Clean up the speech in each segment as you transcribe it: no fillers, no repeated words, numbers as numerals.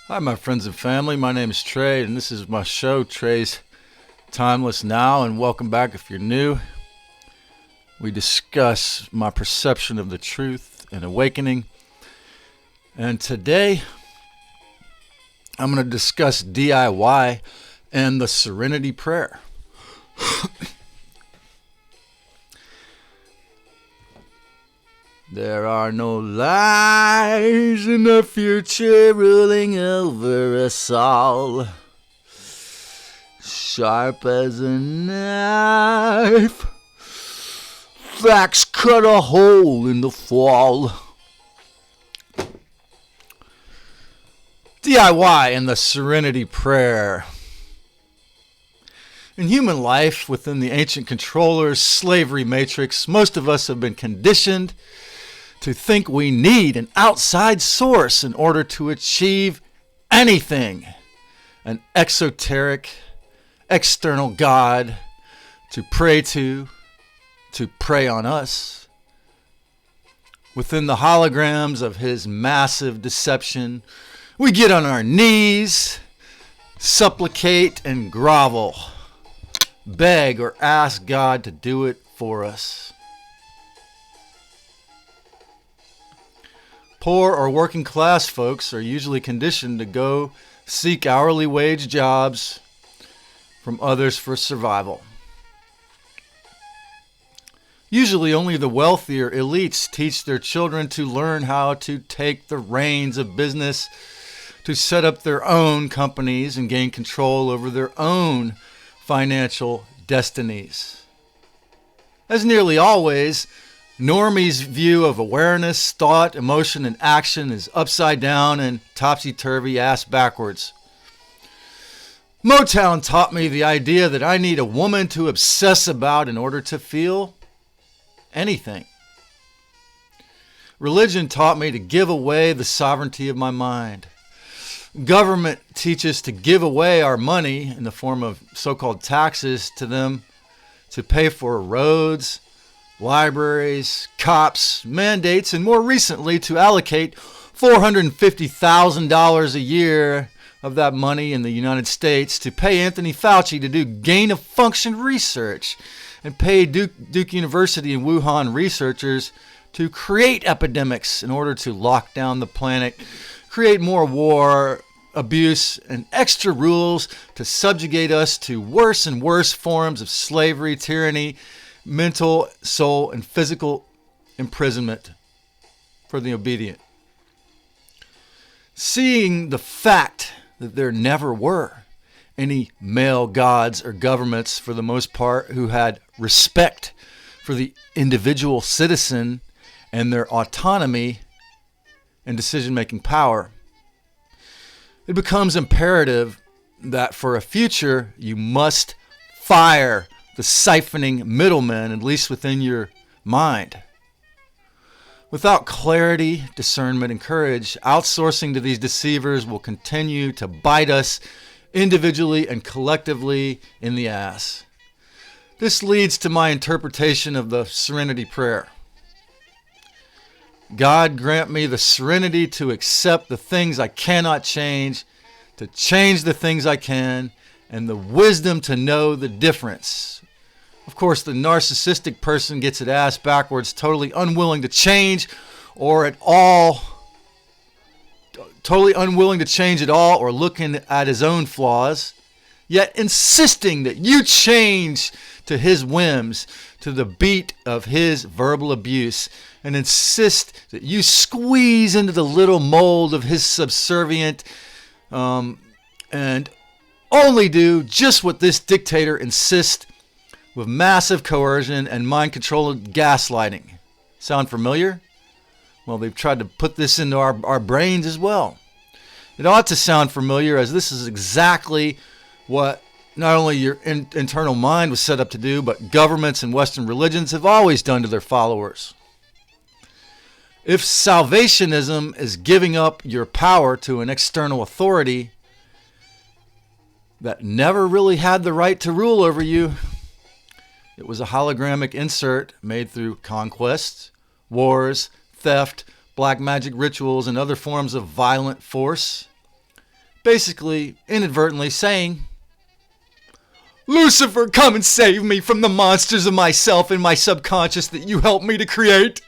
Hi, my friends and family. My name is Trey, and this is my show, Trey's Timeless Now, and welcome back if you're new. We discuss my perception of the truth and awakening. And today, I'm going to discuss D.I.Y. and the Serenity Prayer. There are no lies in the future ruling over us all. Sharp as a knife, facts cut a hole in the fall. D.I.Y. and the Serenity Prayer. In human life, within the ancient controller's slavery matrix, most of us have been conditioned to think we need an outside source in order to achieve anything. An exoteric, external God to pray to prey on us. Within the holograms of his massive deception, we get on our knees, supplicate and grovel, beg or ask God to do it for us. Poor or working class folks are usually conditioned to go seek hourly wage jobs from others for survival. Usually only the wealthier elites teach their children to learn how to take the reins of business, to set up their own companies and gain control over their own financial destinies. As nearly always, normies' view of awareness, thought, emotion, and action is upside down and topsy-turvy, ass backwards. Motown taught me the idea that I need a woman to obsess about in order to feel anything. Religion taught me to give away the sovereignty of my mind. Government teaches to give away our money in the form of so-called taxes to them to pay for roads, libraries, cops, mandates, and more recently to allocate $450,000 a year of that money in the United States to pay Anthony Fauci to do gain-of-function research and pay Duke University and Wuhan researchers to create epidemics in order to lock down the planet, create more war, abuse, and extra rules to subjugate us to worse and worse forms of slavery, tyranny, mental, soul, and physical imprisonment for the obedient. Seeing the fact that there never were any male gods or governments, for the most part, who had respect for the individual citizen and their autonomy and decision-making power, it becomes imperative that for a future you must fire the siphoning middlemen, at least within your mind. Without clarity, discernment, and courage, outsourcing to these deceivers will continue to bite us individually and collectively in the ass. This leads to my interpretation of the Serenity Prayer. God, grant me the serenity to accept the things I cannot change, to change the things I can, and the wisdom to know the difference. Of course, the narcissistic person gets it ass backwards, totally unwilling to change or at all, totally unwilling to change at all or looking at his own flaws, yet insisting that you change to his whims, to the beat of his verbal abuse, and insist that you squeeze into the little mold of his subservient and only do just what this dictator insists with massive coercion and mind-controlled gaslighting. Sound familiar? Well, they've tried to put this into our brains as well. It ought to sound familiar, as this is exactly what not only your internal mind was set up to do, but governments and Western religions have always done to their followers. If salvationism is giving up your power to an external authority that never really had the right to rule over you, it was a hologramic insert made through conquests, wars, theft, black magic rituals, and other forms of violent force. basically inadvertently saying, Lucifer, come and save me from the monsters of myself and my subconscious that you helped me to create.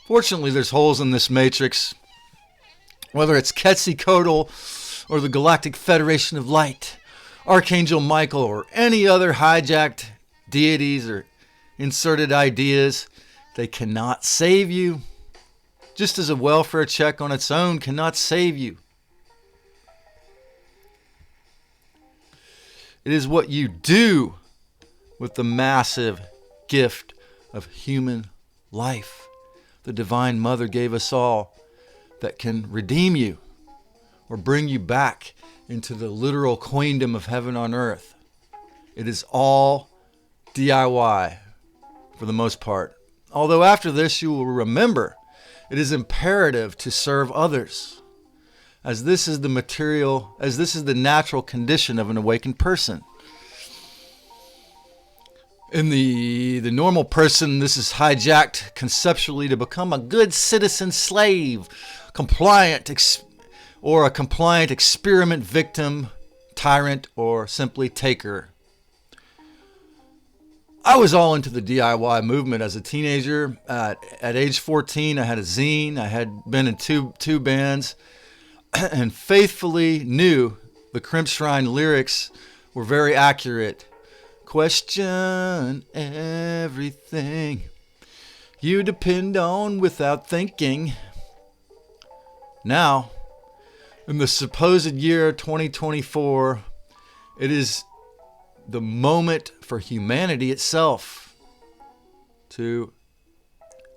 Fortunately, there's holes in this matrix. Whether it's Quetzalcoatl or the Galactic Federation of Light, Archangel Michael, or any other hijacked deities or inserted ideas, they cannot save you. Just as a welfare check on its own cannot save you. It is what you do with the massive gift of human life the Divine Mother gave us all that can redeem you or bring you back into the literal queendom of heaven on earth. It is all D.I.Y. for the most part. Although after this you will remember it is imperative to serve others, as this is the natural condition of an awakened person. In the normal person, this is hijacked conceptually to become a good citizen slave, compliant or a compliant experiment victim, tyrant, or simply taker. I was all into the D.I.Y. movement as a teenager. At age 14, I had a zine. I had been in two bands and faithfully knew the Crimp Shrine lyrics were very accurate. Question everything you depend on without thinking. Now, in the supposed year 2024, it is the moment for humanity itself to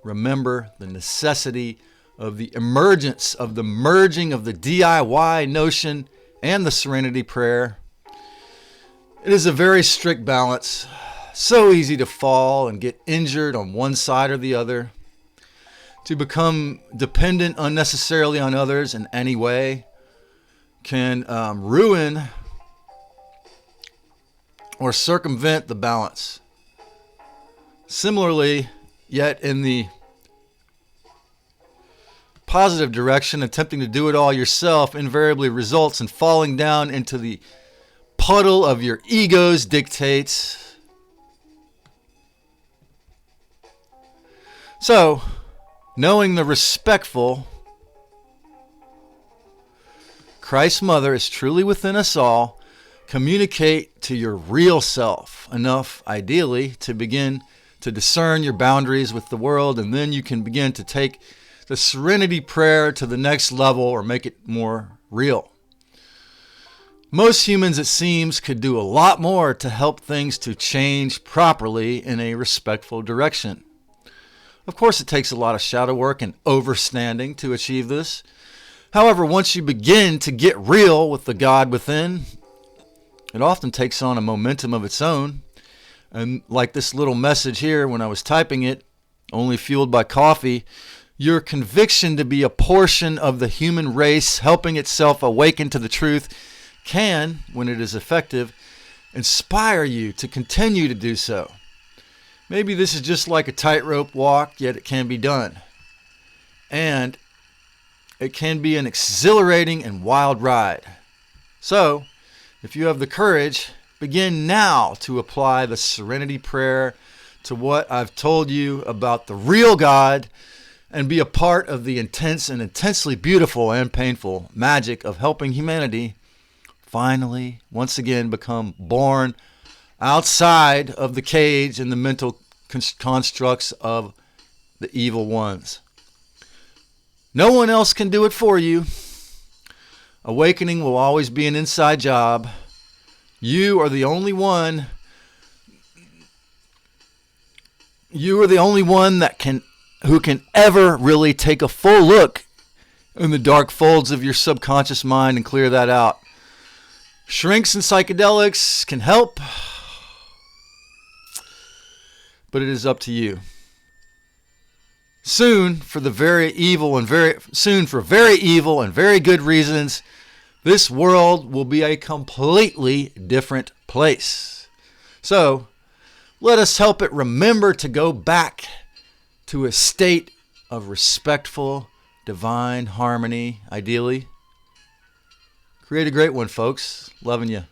remember the necessity of the emergence of the merging of the D.I.Y. notion and the Serenity prayer. It is a very strict balance. So easy to fall and get injured on one side or the other. To become dependent unnecessarily on others in any way can ruin or circumvent the balance. Similarly, yet in the positive direction, attempting to do it all yourself invariably results in falling down into the puddle of your ego's dictates. So, knowing the respectful Christ's Mother is truly within us all, communicate to your real self enough, ideally, to begin to discern your boundaries with the world, and then you can begin to take the Serenity prayer to the next level or make it more real. Most humans, it seems, could do a lot more to help things to change properly in a respectful direction. Of course, it takes a lot of shadow work and overstanding to achieve this. However, once you begin to get real with the God within, it often takes on a momentum of its own. And like this little message here when I was typing it, only fueled by coffee, your conviction to be a portion of the human race helping itself awaken to the truth can, when it is effective, inspire you to continue to do so. Maybe this is just like a tightrope walk, yet it can be done. And it can be an exhilarating and wild ride. So, if you have the courage, begin now to apply the Serenity prayer to what I've told you about the real God and be a part of the intense and intensely beautiful and painful magic of helping humanity finally, once again, become born outside of the cage and the mental constructs of the evil ones. No one else can do it for you. Awakening will always be an inside job. You are the only one. You are the only one who can ever really take a full look in the dark folds of your subconscious mind and clear that out. Shrinks and psychedelics can help, but it is up to you. Soon, for very evil and very good reasons, this world will be a completely different place. So, let us help it remember to go back to a state of respectful, divine harmony, ideally. Create a great one, folks. Loving you.